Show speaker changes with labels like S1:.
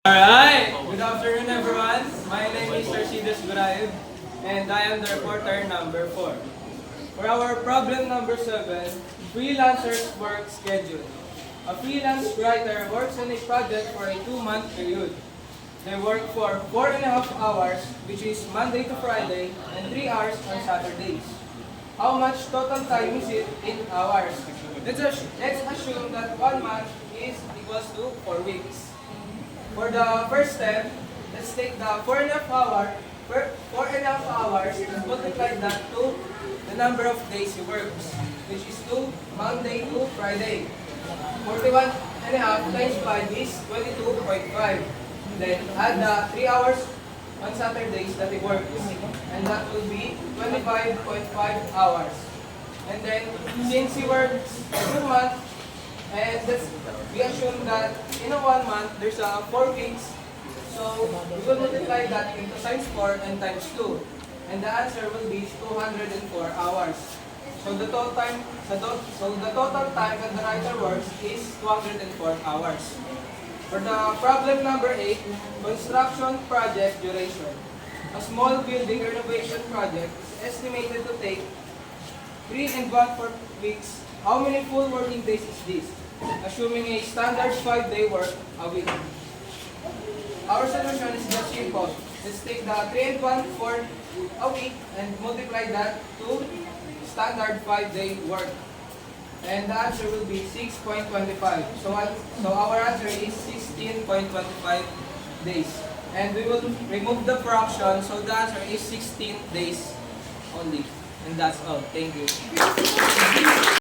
S1: Alright! Good afternoon everyone. My name is Arcides Guraib and I am the reporter number 4. For our problem number 7, freelancers work schedule. A freelance writer works on a project for a 2-month period. They work for 4.5 hours, which is Monday to Friday, and 3 hours on Saturdays. How much total time is it in hours? Let's assume that 1 month is equals to 4 weeks. For the first step, let's take the 4.5 hours and multiply that to the number of days he works, which is to Monday to Friday. 41.5 times 5 is 22.5. Then add the 3 hours on Saturdays that he works, and that will be 25.5 hours. And then, since he works 2 months, and we assume that in a 1 month, there's 4 weeks, so we will multiply that into times 4 and times 2. And the answer will be 204 hours. So the total time that the writer works is 204 hours. For the problem number 8, construction project duration. A small building renovation project is estimated to take 3 and 1/4 weeks. How many full working days is this? Assuming a standard 5-day work a week. Our solution is just simple. Let's take the 3 and 1/4 a week and multiply that to standard 5-day work. And the answer will be 6.25. So our answer is 16.25 days. And we will remove the fraction, so the answer is 16 days only. And that's all. Thank you.